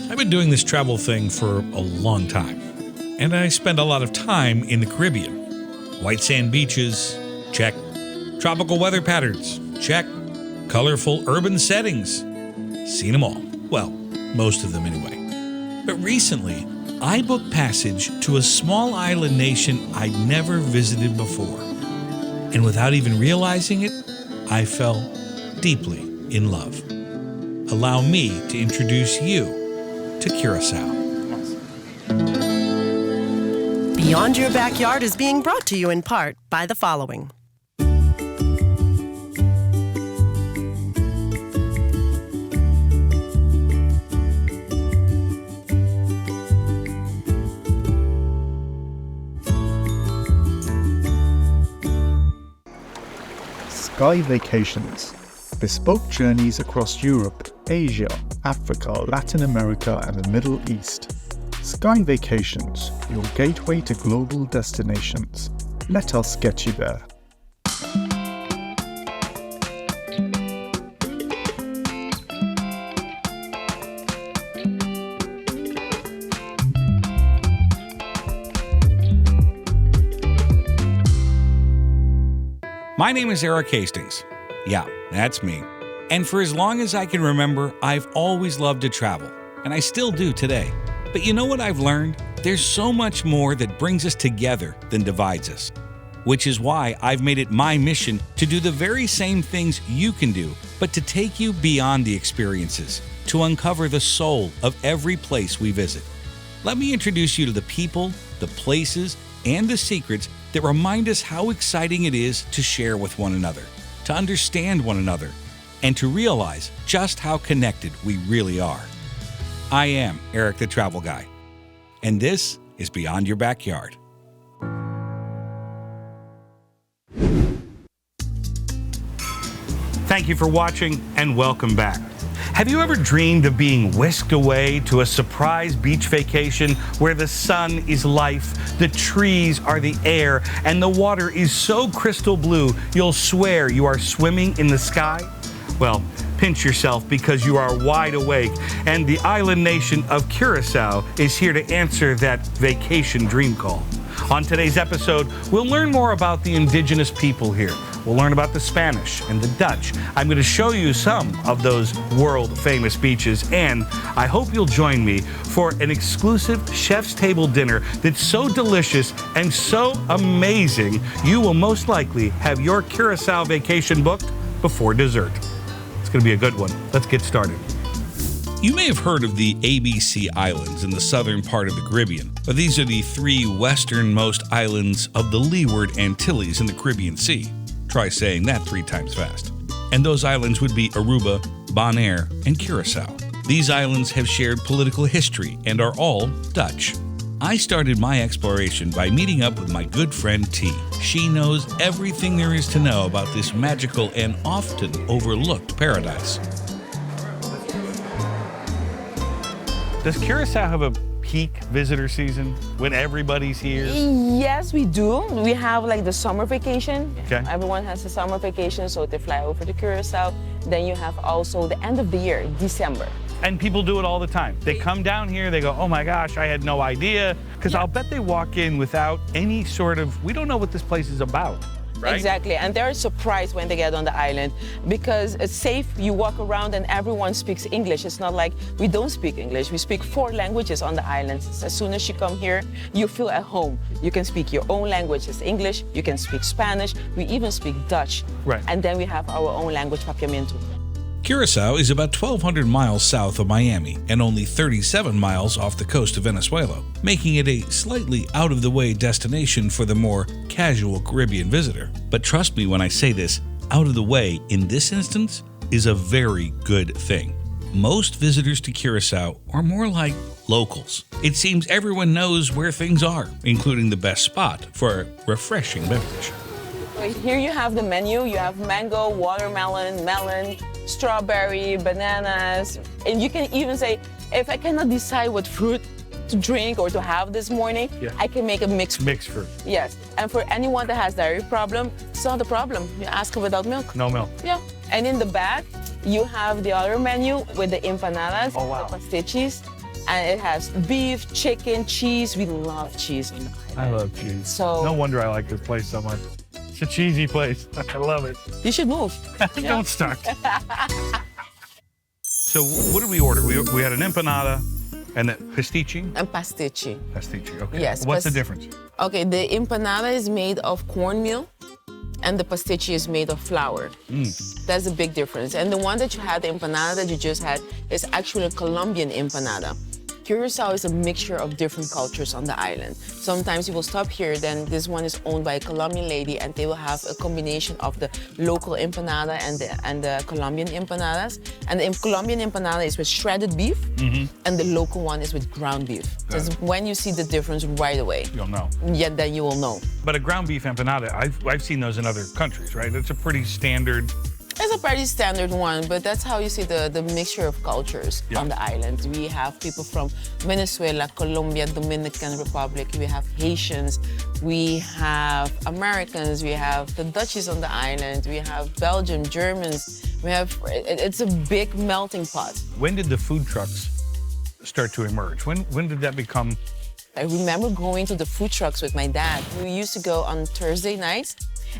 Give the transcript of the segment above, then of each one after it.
I've been doing this travel thing for a long time, and I spend a lot of time in the Caribbean. White sand beaches, check. Tropical weather patterns, check. Colorful urban settings, seen them all. Well, most of them anyway. But recently, I booked passage to a small island nation I'd never visited before. And without even realizing it, I fell deeply in love. Allow me to introduce you to Curaçao. Beyond Your Backyard is being brought to you in part by the following. Sky Vacations. Bespoke journeys across Europe, Asia, Africa, Latin America, and the Middle East. Sky Vacations, your gateway to global destinations. Let us get you there. My name is Erik Hastings. Yeah, that's me. And for as long as I can remember, I've always loved to travel, and I still do today. But you know what I've learned? There's so much more that brings us together than divides us. Which is why I've made it my mission to do the very same things you can do, but to take you beyond the experiences, to uncover the soul of every place we visit. Let me introduce you to the people, the places, and the secrets that remind us how exciting it is to share with one another, to understand one another, and to realize just how connected we really are. I am Erik the Travel Guy, and this is Beyond Your Backyard. Thank you for watching, and welcome back. Have you ever dreamed of being whisked away to a surprise beach vacation where the sun is life, the trees are the air, and the water is so crystal blue you'll swear you are swimming in the sky? Well, pinch yourself because you are wide awake, and the island nation of Curaçao is here to answer that vacation dream call. On today's episode, we'll learn more about the indigenous people here. We'll learn about the Spanish and the Dutch. I'm going to show you some of those world-famous beaches, and I hope you'll join me for an exclusive chef's table dinner that's so delicious and so amazing, you will most likely have your Curaçao vacation booked before dessert. It's going to be a good one. Let's get started. You may have heard of the ABC Islands in the southern part of the Caribbean, but these are the three westernmost islands of the Leeward Antilles in the Caribbean Sea. Try saying that 3 times fast. And those islands would be Aruba, Bonaire, and Curaçao. These islands have shared political history and are all Dutch. I started my exploration by meeting up with my good friend T. She knows everything there is to know about this magical and often overlooked paradise. Does Curaçao have a peak visitor season when everybody's here? Yes, we do. We have like the summer vacation. Okay. Everyone has a summer vacation, so they fly over to Curaçao. Then you have also the end of the year, December. And people do it all the time. They come down here, they go, oh my gosh, I had no idea. Because I'll bet they walk in without any sort of, we don't know what this place is about. Right? Exactly, and they're surprised when they get on the island because it's safe. You walk around and everyone speaks English. It's not like we don't speak English. We speak 4 languages on the island. As soon as you come here, you feel at home. You can speak your own language, it's English. You can speak Spanish. We even speak Dutch. Right. And then we have our own language, Papiamento. Curaçao is about 1,200 miles south of Miami and only 37 miles off the coast of Venezuela, making it a slightly out-of-the-way destination for the more casual Caribbean visitor. But trust me when I say this, out of the way in this instance is a very good thing. Most visitors to Curaçao are more like locals. It seems everyone knows where things are, including the best spot for a refreshing beverage. Here you have the menu. You have mango, watermelon, melon, strawberry, bananas. And you can even say, if I cannot decide what fruit to drink or to have this morning, I can make a mixed fruit. Mixed fruit. Yes. And for anyone that has dairy problem, it's not a problem. You ask without milk. No milk. Yeah. And in the back, you have the other menu with the empanadas, oh, wow. the pastichis. And it has beef, chicken, cheese. We love cheese on the island. I love cheese. So no wonder I like this place so much. It's a cheesy place. I love it. you should move. Don't start. So what did we order? We had an empanada and a pastiche? And pastiche. Pastiche, okay. Yes. What's the difference? Okay, the empanada is made of cornmeal and the pastiche is made of flour. That's a big difference. And the one that you had, the empanada that you just had, is actually a Colombian empanada. Curaçao is a mixture of different cultures on the island. Sometimes you will stop here, then this one is owned by a Colombian lady and they will have a combination of the local empanada and the Colombian empanadas. And the Colombian empanada is with shredded beef and the local one is with ground beef. Because when you see the difference right away, You'll know. yeah, then you will know. But a ground beef empanada, I've seen those in other countries, right? It's a pretty standard. It's a pretty standard one, but that's how you see the mixture of cultures on the island. We have people from Venezuela, Colombia, Dominican Republic, we have Haitians, we have Americans, we have the Dutchies on the island, we have Belgium, Germans, it's a big melting pot. When did the food trucks start to emerge? When did that become? I remember going to the food trucks with my dad. We used to go on Thursday nights.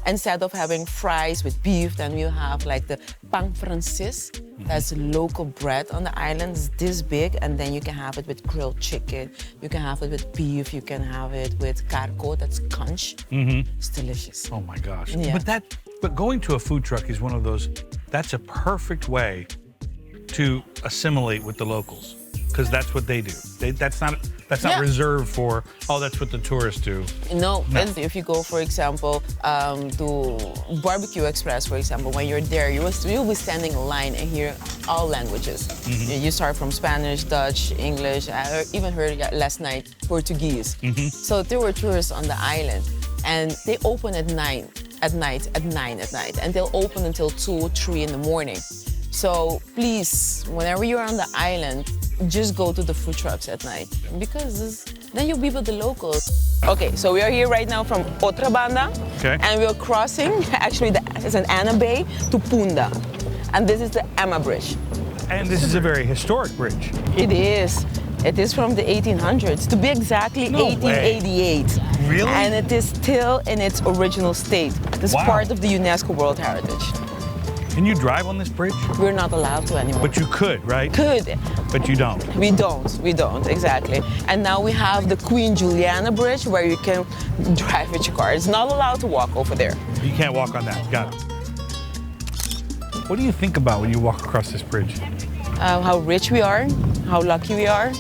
Instead of having fries with beef, then we have like the pan francis. That's local bread on the island. It's this big, and then you can have it with grilled chicken. You can have it with beef. You can have it with carco. That's conch. It's delicious. Oh my gosh. Yeah. But going to a food truck is one of those. That's a perfect way to assimilate with the locals, because that's what they do. That's not reserved for, oh, that's what the tourists do. No. If you go, for example, to Barbecue Express, for example, when you're there, you'll be standing in line and hear all languages. You start from Spanish, Dutch, English. I even heard last night Portuguese. So there were tourists on the island, and they open at 9 at night, and they'll open until 2, 3 in the morning. So please, whenever you're on the island, just go to the food trucks at night, because then you'll be with the locals. Okay, so we are here right now from Otrobanda, and we're crossing, actually it's an Anna Bay to Punda, and this is the EMMY Bridge. And this is a very historic bridge. It is. It is from the 1800s, to be exactly 1888. Really? And it is still in its original state. It's part of the UNESCO World Heritage. Can you drive on this bridge? We're not allowed to anymore. But you could, right? Could. But you don't. We don't, exactly. And now we have the Queen Juliana Bridge, where you can drive with your car. It's not allowed to walk over there. You can't walk on that. Got it. What do you think about when you walk across this bridge? How rich we are, how lucky we are,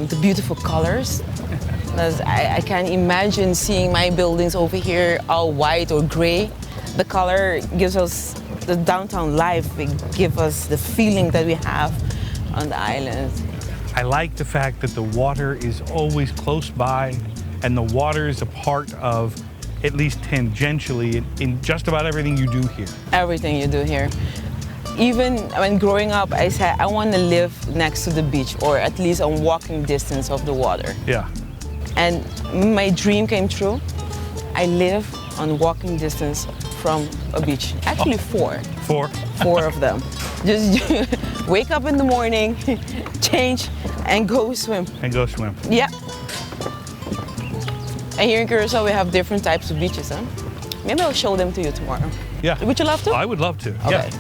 the beautiful colors. I can't imagine seeing my buildings over here all white or gray. The color gives us the downtown life. It gives us the feeling that we have on the island. I like the fact that the water is always close by, and the water is a part of, at least tangentially, in just about everything you do here. Everything you do here. Even when growing up, I said I want to live next to the beach, or at least on walking distance of the water. Yeah. And my dream came true. I live on walking distance from a beach. Actually, 4. 4? 4 of them. Just wake up in the morning, change, and go swim. And go swim. Yeah. And here in Curaçao, we have different types of beaches, huh? Maybe I'll show them to you tomorrow. Yeah. Would you love to? I would love to. Okay. Yeah.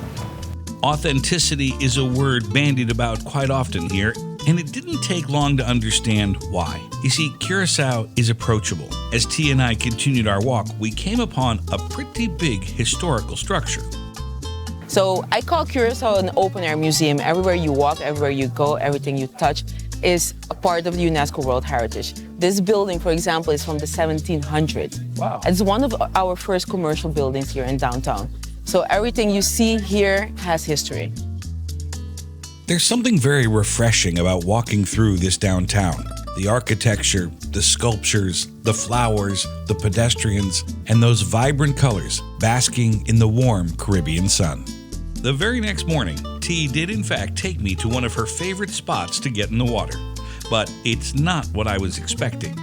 Authenticity is a word bandied about quite often here, and it didn't take long to understand why. You see, Curaçao is approachable. As T and I continued our walk, we came upon a pretty big historical structure. So I call Curaçao an open-air museum. Everywhere you walk, everywhere you go, everything you touch is a part of the UNESCO World Heritage. This building, for example, is from the 1700s. Wow. It's one of our first commercial buildings here in downtown. So everything you see here has history. There's something very refreshing about walking through this downtown. The architecture, the sculptures, the flowers, the pedestrians, and those vibrant colors basking in the warm Caribbean sun. The very next morning, T did in fact take me to one of her favorite spots to get in the water. But it's not what I was expecting.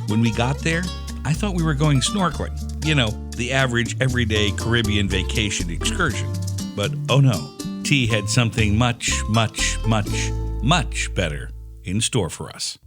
When we got there, I thought we were going snorkeling. You know, the average everyday Caribbean vacation excursion. But oh no, T had something much, much, much much better in store for us.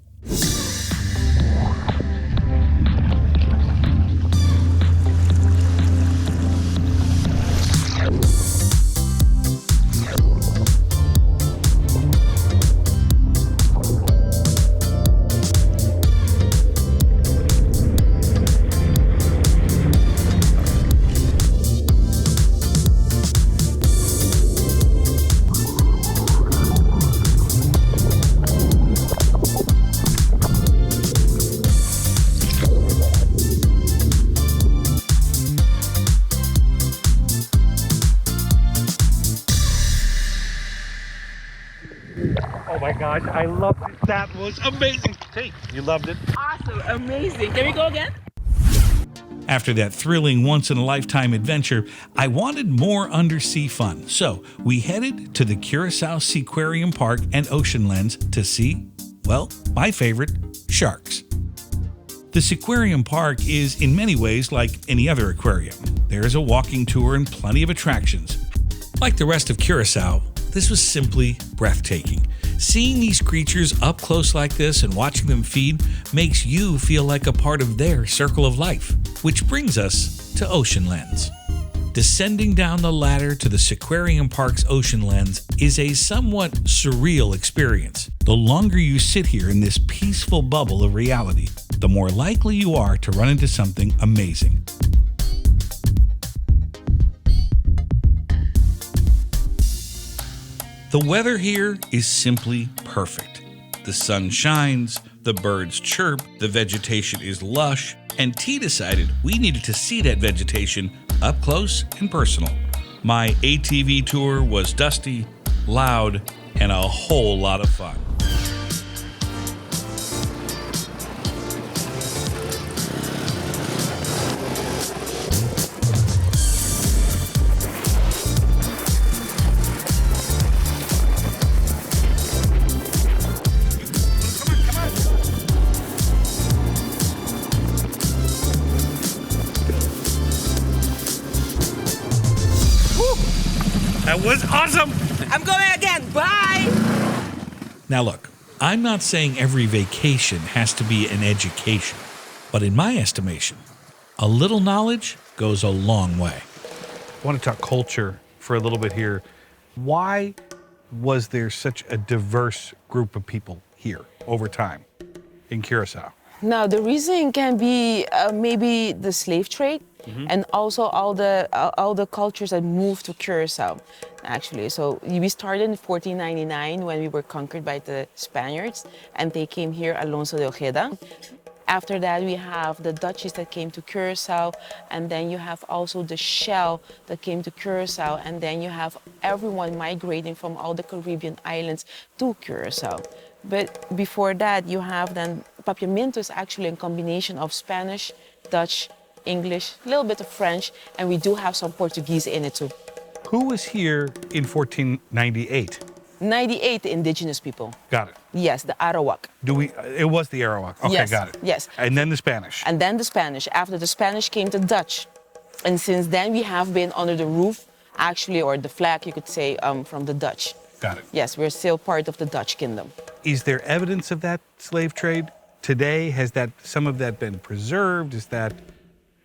Oh my gosh, I loved it. That was amazing. Hey, you loved it? Awesome, amazing. Can we go again? After that thrilling once-in-a-lifetime adventure, I wanted more undersea fun. So we headed to the Curaçao Seaquarium Park and Ocean Lens to see, well, my favorite, sharks. The Seaquarium Park is in many ways like any other aquarium. There is a walking tour and plenty of attractions. Like the rest of Curaçao, this was simply breathtaking. Seeing these creatures up close like this and watching them feed makes you feel like a part of their circle of life. Which brings us to Ocean Lens. Descending down the ladder to the Seaquarium Park's Ocean Lens is a somewhat surreal experience. The longer you sit here in this peaceful bubble of reality, the more likely you are to run into something amazing. The weather here is simply perfect. The sun shines, the birds chirp, the vegetation is lush, and T decided we needed to see that vegetation up close and personal. My ATV tour was dusty, loud, and a whole lot of fun. That was awesome. I'm going again. Bye. Now look, I'm not saying every vacation has to be an education, but in my estimation, a little knowledge goes a long way. I want to talk culture for a little bit here. Why was there such a diverse group of people here over time in Curaçao? Now, the reason can be maybe the slave trade and also all the cultures that moved to Curaçao, actually. So we started in 1499 when we were conquered by the Spaniards, and they came here, Alonso de Ojeda. After that, we have the Dutchies that came to Curaçao, and then you have also the Shell that came to Curaçao, and then you have everyone migrating from all the Caribbean islands to Curaçao. But before that, you have then Papiamento is actually a combination of Spanish, Dutch, English, a little bit of French, and we do have some Portuguese in it too. Who was here in 1498? 98 indigenous people. Got it. Yes, the Arawak. It was the Arawak. Okay, Yes, got it. yes. And then the Spanish. And then the Spanish. After the Spanish came the Dutch. And since then we have been under the roof, actually, or the flag, you could say, from the Dutch. Got it. Yes, we're still part of the Dutch kingdom. Is there evidence of that slave trade today? Has some of that been preserved? Is that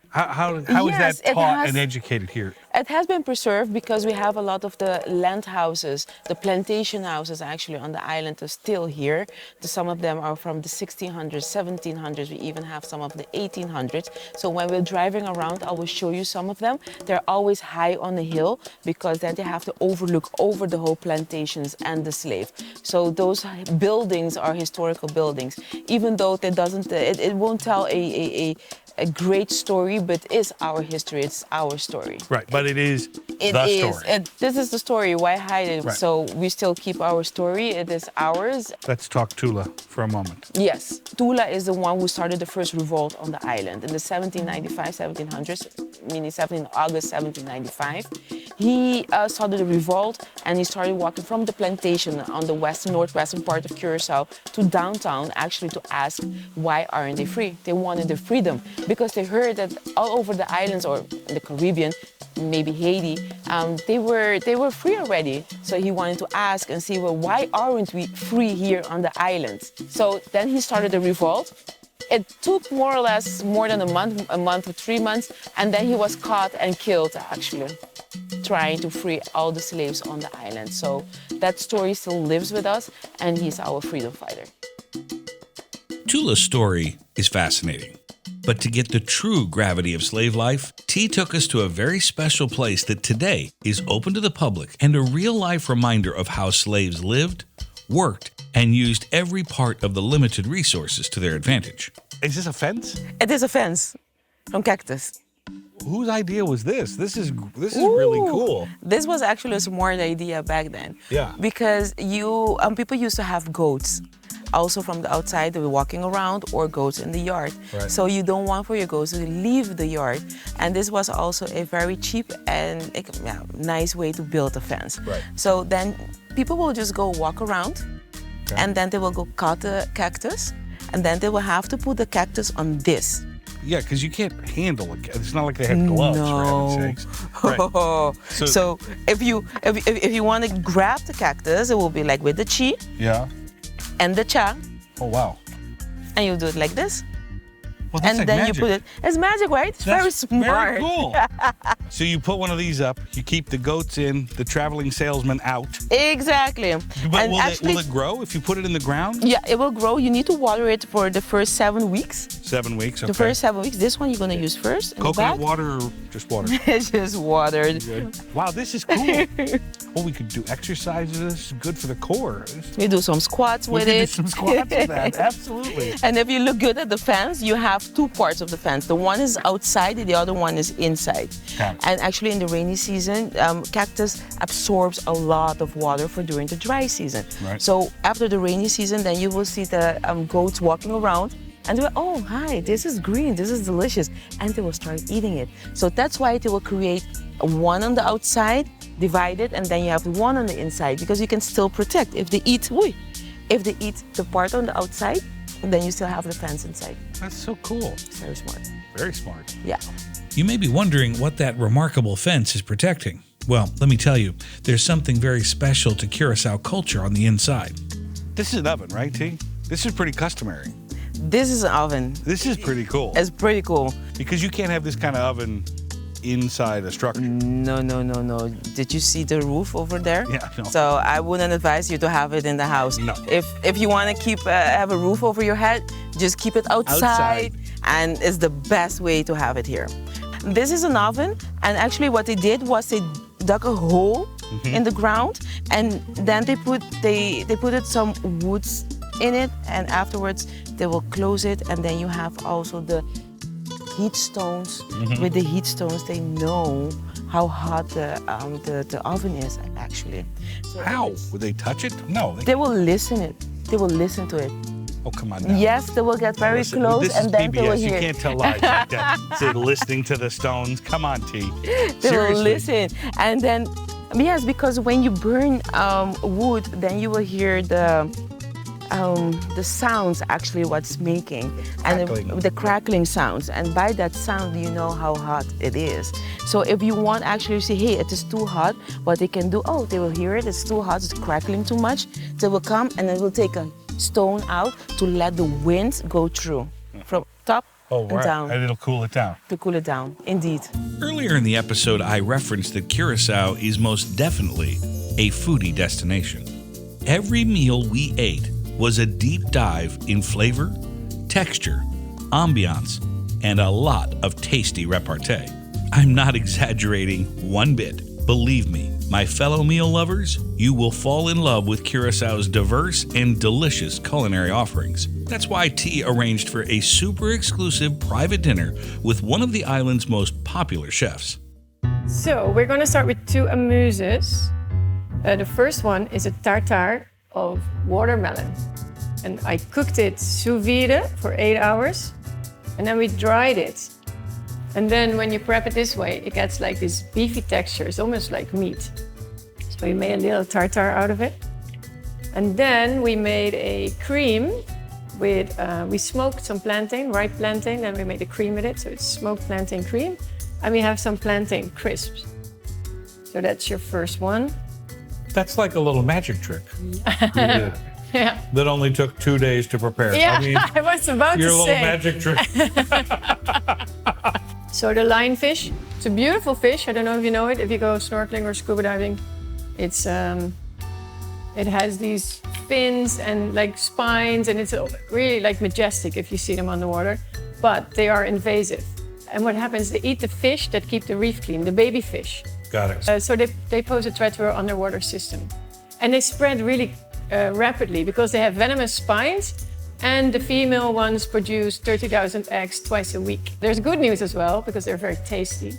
how is Yes, that it taught has. and educated here? It has been preserved because we have a lot of the land houses, the plantation houses actually on the island are still here. Some of them are from the 1600s, 1700s. We even have some of the 1800s. So when we're driving around, I will show you some of them. They're always high on the hill because then they have to overlook over the whole plantations and the slave. So those buildings are historical buildings, even though it won't tell a great story, but it is our history. It's our story. Right, but it is It the is. story. This is the story. Why hide it? Right. So we still keep our story. It is ours. Let's talk Tula for a moment. Yes. Tula is the one who started the first revolt on the island in the 1700s, meaning August 1795. He started a revolt and he started walking from the plantation on the northwestern part of Curaçao to downtown, actually to ask why aren't they free? They wanted their freedom. because they heard that all over the islands or the Caribbean, maybe Haiti, they were free already. So he wanted to ask and see, well, why aren't we free here on the islands? So then he started a revolt. It took more or less more than a month or 3 months, and then he was caught and killed, actually, trying to free all the slaves on the island. So that story still lives with us, and he's our freedom fighter. Tula's story is fascinating. But to get the true gravity of slave life, T took us to a very special place that today is open to the public and a real-life reminder of how slaves lived, worked, and used every part of the limited resources to their advantage. Is this a fence? It is a fence from cactus. Whose idea was this? This is really cool. This was actually a smart idea back then. Yeah. Because people used to have goats. Also from the outside, they were walking around, or goats in the yard. Right. So you don't want for your goats to leave the yard. And this was also a very cheap and nice way to build a fence. Right. So then people will just go walk around, and then they will go cut the cactus, and then they will have to put the cactus on this. Yeah, because you can't handle it. It's not like they have gloves, for heaven's sakes. Right. So if you want to grab the cactus, it will be like with the chi. Yeah. And the cha. Oh, wow. And you do it like this. Well, that's and like then magic. you put it. It's magic, right? It's very smart. Very cool. So you put one of these up, you keep the goats in, the traveling salesman out. Exactly. But And will it grow if you put it in the ground? Yeah, it will grow. You need to water it for the first 7 weeks. 7 weeks, okay. The first 7 weeks. This one you're going to use first. in the Coconut back. water or just water? It's just watered. Good. Wow, this is cool. Well, we could do exercises. This is good for the core. We do some squats with We could it. do some squats with that, absolutely. And if you look good at the fence, you have 2 parts of the fence. The one is outside, the other one is inside. Got it. And actually in the rainy season, cactus absorbs a lot of water for during the dry season. Right. So after the rainy season, then you will see the goats walking around and they're, oh, hi, this is green, this is delicious. And they will start eating it. So that's why they will create one on the outside, divide it, and then you have one on the inside because you can still protect. If they eat the part on the outside, then you still have the fence inside. That's so cool. It's very smart. Very smart. Yeah. You may be wondering what that remarkable fence is protecting. Well, let me tell you, there's something very special to Curaçao culture on the inside. This is an oven, right, T? This is pretty customary. This is an oven. This is pretty cool. It's pretty cool. Because you can't have this kind of oven inside a structure. No. Did you see the roof over there? Yeah, no. So I wouldn't advise you to have it in the house. No. If you want to keep have a roof over your head, just keep it outside. And it's the best way to have it here. This is an oven, and actually what they did was they dug a hole in the ground, and then they put some woods in it, and afterwards they will close it, and then you have also the heat stones. With the heat stones, they know how hot the oven is actually. So How? Would they touch it? No. they will listen it. They will listen to it. Oh, come on now. Yes, they will get very Listen, close, this and is then PBS. they will You hear. can't tell lies like that. Say listening to the stones. Come on, T. They will Seriously. listen, and then yes, because when you burn wood, then you will hear the sounds actually what's making, Crackling. and the crackling sounds, and by that sound you know how hot it is. So if you want actually to say, hey, it is too hot, what they can do, oh, they will hear it, it's too hot, it's crackling too much, they will come and they will take a stone out to let the wind go through from top and down And it'll cool it down. to cool it down. Indeed. Earlier in the episode, I referenced that Curaçao is most definitely a foodie destination. Every meal we ate was a deep dive in flavor, texture, ambiance, and a lot of tasty repartee. I'm not exaggerating one bit. Believe me, my fellow meal lovers, you will fall in love with Curaçao's diverse and delicious culinary offerings. That's why T arranged for a super exclusive private dinner with one of the island's most popular chefs. So we're going to start with 2 amuses. The first one is a tartare of watermelon. And I cooked it sous vide for 8 hours. And then we dried it. And then when you prep it this way, it gets like this beefy texture. It's almost like meat. So we made a little tartare out of it. And then we made a cream with, we smoked some plantain, ripe plantain, and we made a cream with it. So it's smoked plantain cream. And we have some plantain crisps. So that's your first one. That's like a little magic trick. You did. Yeah. That only took 2 days to prepare. Yeah, I mean, I was about to your say. little magic trick. So the lionfish, it's a beautiful fish. I don't know if you know it. If you go snorkeling or scuba diving, it's it has these fins and like spines, and it's really like majestic if you see them underwater. But they are invasive. And what happens? They eat the fish that keep the reef clean, the baby fish. Got it. So they pose a threat to our underwater system, and they spread really rapidly because they have venomous spines. And the female ones produce 30,000 eggs twice a week. There's good news as well, because they're very tasty.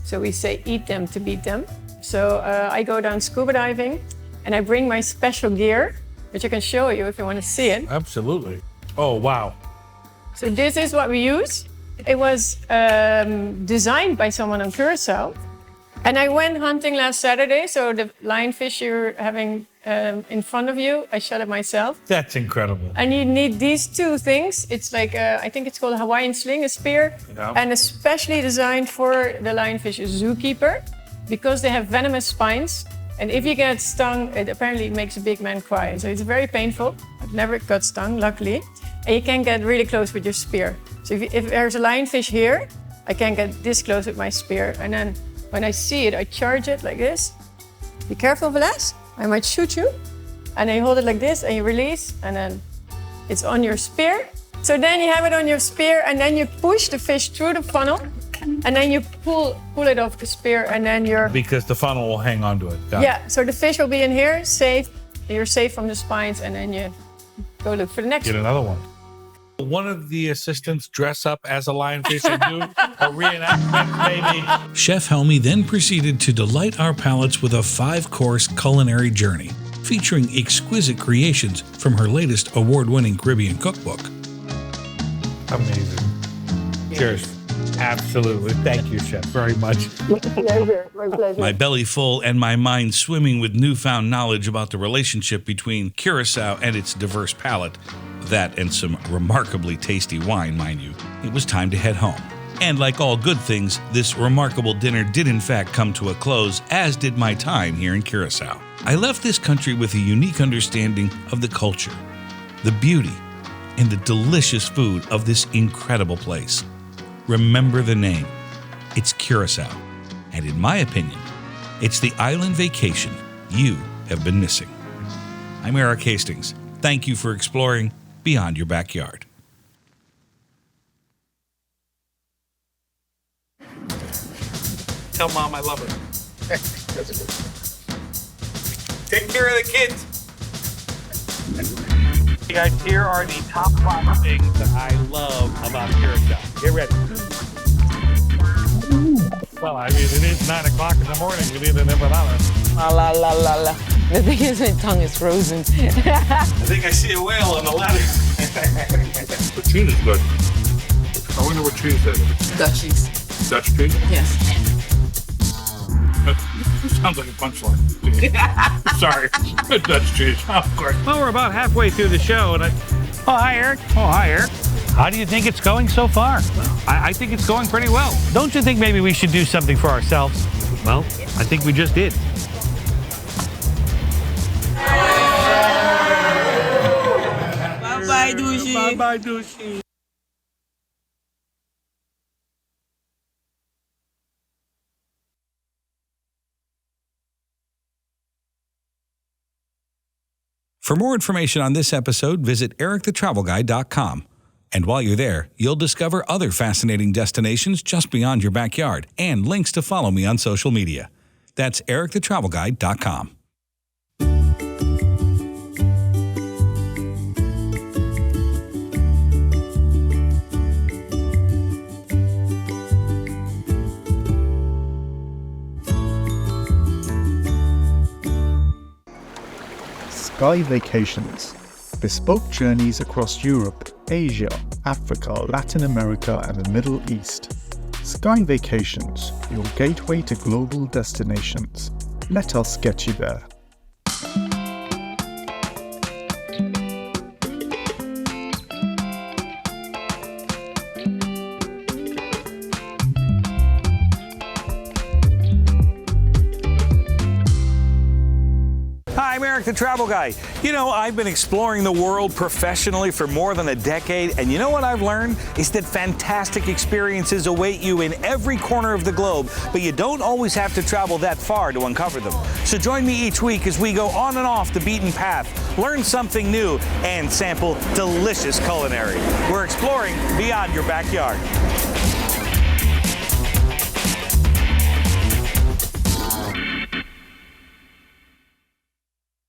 So we say eat them to beat them. So I go down scuba diving and I bring my special gear, which I can show you if you want to see it. Absolutely. Oh, wow. So this is what we use. It was designed by someone on Curaçao. And I went hunting last Saturday, so the lionfish you're having in front of you, I shot it myself. That's incredible. And you need these two things. It's like, I think it's called a Hawaiian sling, a spear, and especially designed for the lionfish zookeeper, because they have venomous spines. And if you get stung, it apparently makes a big man cry. So it's very painful. I've never got stung, luckily. And you can get really close with your spear. So if there's a lionfish here, I can get this close with my spear. And then when I see it, I charge it like this. Be careful, Velas. I might shoot you. And then you hold it like this and you release, and then it's on your spear. So then you have it on your spear, and then you push the fish through the funnel, and then you pull it off the spear, and then you're... Because the funnel will hang onto it. Got Yeah, so the fish will be in here, safe. You're safe from the spines, and then you go look for the next Get one. another one. One of the assistants dress up as a lionfish and do a reenactment, maybe. Chef Helmy then proceeded to delight our palates with a 5-course culinary journey, featuring exquisite creations from her latest award-winning Caribbean cookbook. Amazing. Cheers. Absolutely. Thank you, Chef, very much. Pleasure. My pleasure. My belly full and my mind swimming with newfound knowledge about the relationship between Curaçao and its diverse palate. That and some remarkably tasty wine, mind you. It was time to head home. And like all good things, this remarkable dinner did in fact come to a close, as did my time here in Curaçao. I left this country with a unique understanding of the culture, the beauty, and the delicious food of this incredible place. Remember the name. It's Curaçao. And in my opinion, it's the island vacation you have been missing. I'm Erik Hastings. Thank you for exploring beyond your backyard. Tell Mom I love her. Take care of the kids. Hey guys, here are the top 5 things that I love about Curaçao. Get ready. Well, I mean, it is 9 o'clock in the morning. You need an empanada. La la la la la. The thing is, my tongue is frozen. I think I see a whale on the ladder. The cheese is good. I wonder what cheese that is. Dutch cheese. Dutch cheese? Yes. Sounds like a punchline. Sorry. Dutch cheese, of course. Well, we're about halfway through the show, and Oh, hi, Erik. Oh, hi, Erik. How do you think it's going so far? Well, I think it's going pretty well. Don't you think maybe we should do something for ourselves? Well, I think we just did. Bye-bye, douchey. Bye-bye, douchey. For more information on this episode, visit erikthetravelguy.com. And while you're there, you'll discover other fascinating destinations just beyond your backyard and links to follow me on social media. That's erikthetravelguy.com. Sky Vacations. Bespoke journeys across Europe, Asia, Africa, Latin America, and the Middle East. Sky Vacations, your gateway to global destinations. Let us get you there. Erik the Travel Guy. You know, I've been exploring the world professionally for more than a decade, and you know what I've learned? Is that fantastic experiences await you in every corner of the globe, but you don't always have to travel that far to uncover them. So join me each week as we go on and off the beaten path, learn something new, and sample delicious culinary. We're exploring beyond your backyard.